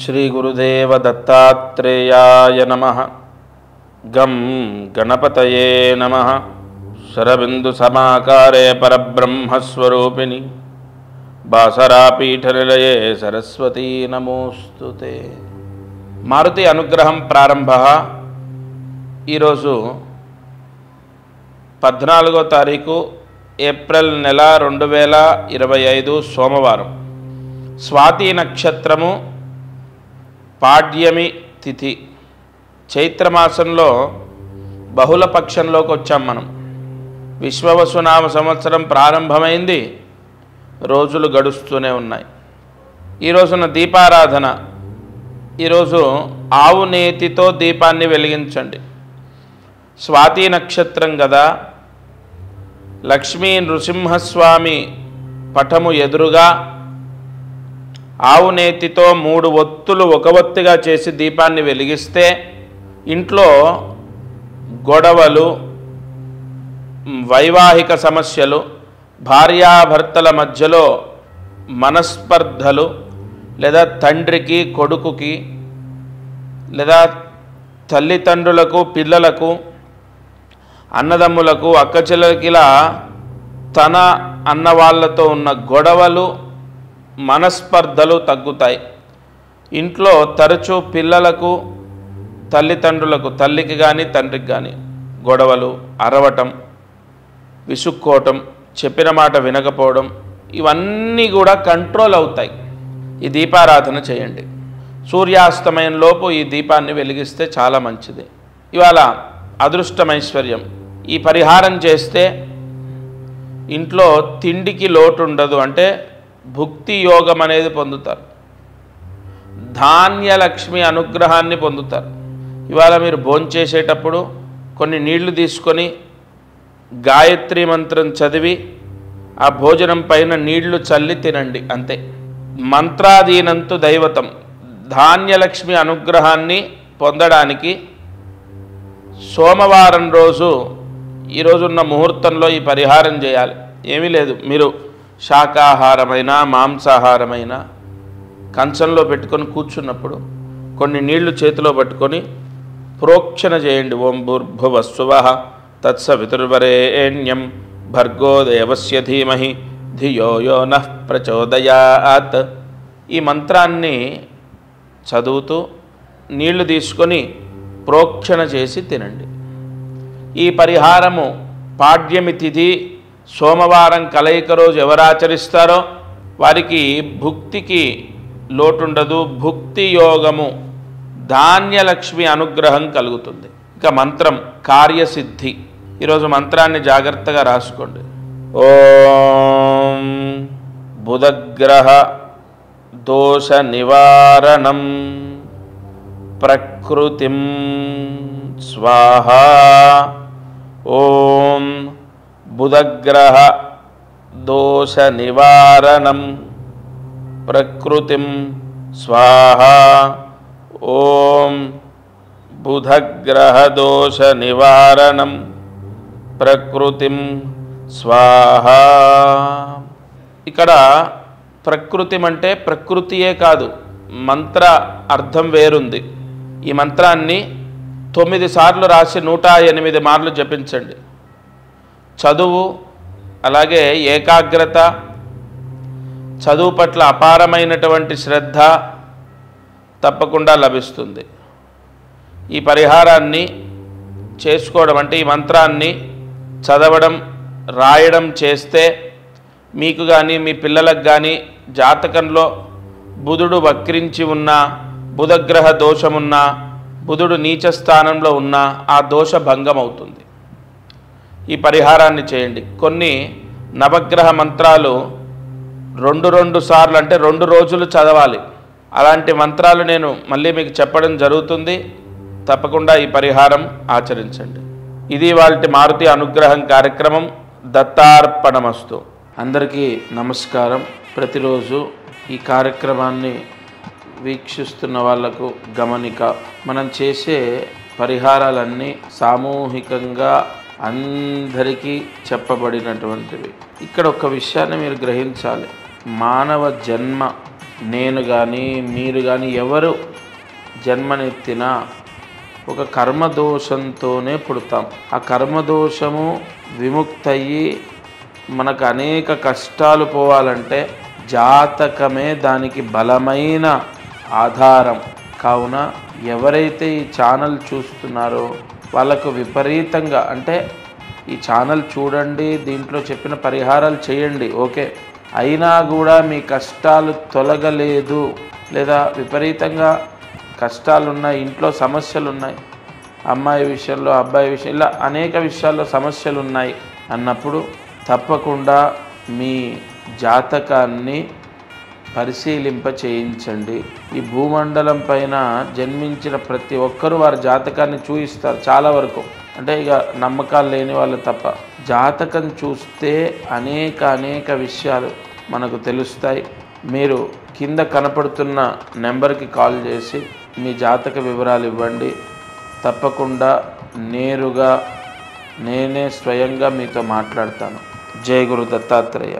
శ్రీ గురుదేవ దత్తాత్రేయాయ నమః. గం గణపతయే నమః. శరబిందు సమాకారే పరబ్రహ్మస్వరూపిణి బాసరాపీఠనిలయే సరస్వతీ నమోస్తుతే. మారుతి అనుగ్రహం ప్రారంభ. ఈరోజు 14వ తారీఖు ఏప్రిల్ నెల 2025 సోమవారం. స్వాతి నక్షత్రము, పాడ్యమి తిథి. చైత్రమాసంలో బహుళ పక్షంలోకి వచ్చాం మనం. విశ్వవసునామ సంవత్సరం ప్రారంభమైంది, రోజులు గడుస్తూనే ఉన్నాయి. ఈరోజున దీపారాధన. ఈరోజు ఆవు నేతితో దీపాన్ని వెలిగించండి. స్వాతి నక్షత్రం కదా, లక్ష్మీ నృసింహస్వామి పటము ఎదురుగా ఆవు నేతితో 3 ఒత్తులు ఒక ఒత్తిగా చేసి దీపాన్ని వెలిగిస్తే ఇంట్లో గొడవలు, వైవాహిక సమస్యలు, భార్యాభర్తల మధ్యలో మనస్పర్ధలు, లేదా తండ్రికి కొడుకుకి, లేదా తల్లిదండ్రులకు పిల్లలకు, అన్నదమ్ములకు అక్కచెల్లెకిలా తన అన్న వాళ్ళతో ఉన్న గొడవలు, మనస్పర్ధలు తగ్గుతాయి. ఇంట్లో తరచూ పిల్లలకు, తల్లిదండ్రులకు, తల్లికి కానీ తండ్రికి కానీ గొడవలు, అరవటం, విసుక్కోవటం, చెప్పిన మాట వినకపోవడం, ఇవన్నీ కూడా కంట్రోల్ అవుతాయి. ఈ దీపారాధన చేయండి. సూర్యాస్తమయంలోపు ఈ దీపాన్ని వెలిగిస్తే చాలా మంచిది. ఇవాళ అదృష్టమైశ్వర్యం. ఈ పరిహారం చేస్తే ఇంట్లో తిండికి లోటు ఉండదు. అంటే భుక్తి యోగం అనేది పొందుతారు. ధాన్యలక్ష్మి అనుగ్రహాన్ని పొందుతారు. ఇవాళ మీరు భోంచేసేటప్పుడు కొన్ని నీళ్లు తీసుకొని గాయత్రి మంత్రం చదివి ఆ భోజనం పైన నీళ్లు చల్లి తినండి, అంతే. మంత్రాధీనంతు దైవతం. ధాన్యలక్ష్మి అనుగ్రహాన్ని పొందడానికి సోమవారం రోజు, ఈరోజున్న ముహూర్తంలో ఈ పరిహారం చేయాలి. ఏమీ లేదు, మీరు శాకాహారమైన మాంసాహారమైన కంచంలో పెట్టుకొని కూర్చున్నప్పుడు కొన్ని నీళ్లు చేతిలో పట్టుకొని ప్రోక్షణ చేయండి. ఓం భూర్భువస్సువః తత్సవితుర్వరేణ్యం భర్గో దేవస్య ధీమహి ధియో యో నః ప్రచోదయాత్. ఈ మంత్రాన్ని చదువుతూ నీళ్లు తీసుకొని ప్రోక్షణ చేసి తినండి. ఈ పరిహారము పాడ్యమి తిథి సోమవారం కలయిక రోజు ఎవరు ఆచరిస్తారో వారికి భుక్తికి లోటుండదు. భుక్తి యోగము, ధాన్యలక్ష్మి అనుగ్రహం కలుగుతుంది. ఇక మంత్రం కార్యసిద్ధి. ఈరోజు మంత్రాన్ని జాగ్రత్తగా రాసుకోండి. ఓం బుధగ్రహ దోష నివారణం ప్రకృతిం స్వాహా. ఓం బుధగ్రహ దోష నివారణం ప్రకృతిం స్వాహా. ఓం బుధగ్రహ దోష నివారణం ప్రకృతిం స్వాహా. ఇక్కడ ప్రకృతి అంటే ప్రకృతియే కాదు, మంత్ర అర్థం వేరుంది. ఈ మంత్రాన్ని 9 సార్లు రాసి 108 మార్లు జపించండి. చదువు, అలాగే ఏకాగ్రత, చదువు పట్ల అపారమైనటువంటి శ్రద్ధ తప్పకుండా లభిస్తుంది. ఈ పరిహారాన్ని చేసుకోవడం అంటే ఈ మంత్రాన్ని చదవడం, రాయడం చేస్తే మీకు కానీ మీ పిల్లలకు కానీ జాతకంలో బుధుడు వక్రించి ఉన్నా, బుధగ్రహ దోషమున్నా, బుధుడు నీచ స్థానంలో ఉన్నా ఆ దోష భంగం అవుతుంది. ఈ పరిహారాన్ని చేయండి. కొన్ని నవగ్రహ మంత్రాలు 2 సార్లు అంటే 2 రోజులు చదవాలి. అలాంటి మంత్రాలు నేను మళ్ళీ మీకు చెప్పడం జరుగుతుంది. తప్పకుండా ఈ పరిహారం ఆచరించండి. ఇది వాళ్ళ మారుతి అనుగ్రహం కార్యక్రమం. దత్తార్పణమస్తు. అందరికీ నమస్కారం. ప్రతిరోజు ఈ కార్యక్రమాన్ని వీక్షిస్తున్న వాళ్లకు గమనిక, మనం చేసే పరిహారాలన్నీ సామూహికంగా అందరికీ చెప్పబడినటువంటివి. ఇక్కడ ఒక విషయాన్ని మీరు గ్రహించాలి. మానవ జన్మ నేను కానీ మీరు కానీ ఎవరు జన్మనెత్తినా ఒక కర్మదోషంతోనే పుడతాం. ఆ కర్మదోషము విముక్తయ్యి మనకు అనేక కష్టాలు పోవాలంటే జాతకమే దానికి బలమైన ఆధారం. కావున ఎవరైతే ఈ ఛానల్ చూస్తున్నారో వాళ్ళకు విపరీతంగా, అంటే ఈ ఛానల్ చూడండి, దీంట్లో చెప్పిన పరిహారాలు చేయండి, ఓకే, అయినా కూడా మీ కష్టాలు తొలగలేదు, లేదా విపరీతంగా కష్టాలున్నాయి, ఇంట్లో సమస్యలు ఉన్నాయి, అమ్మాయి విషయంలో అబ్బాయి విషయం, ఇలా అనేక విషయాల్లో సమస్యలు ఉన్నాయి అన్నప్పుడు తప్పకుండా మీ జాతకాన్ని పరిశీలింప చేయించండి. ఈ భూమండలం పైన జన్మించిన ప్రతి ఒక్కరూ వారి జాతకాన్ని చూయిస్తారు చాలా వరకు, అంటే ఇక నమ్మకాలు లేని వాళ్ళు తప్ప. జాతకం చూస్తే అనేక విషయాలు మనకు తెలుస్తాయి. మీరు కింద కనపడుతున్న నెంబర్కి కాల్ చేసి మీ జాతక వివరాలు ఇవ్వండి. తప్పకుండా నేరుగా నేనే స్వయంగా మీతో మాట్లాడతాను. జై గురు దత్తాత్రేయ.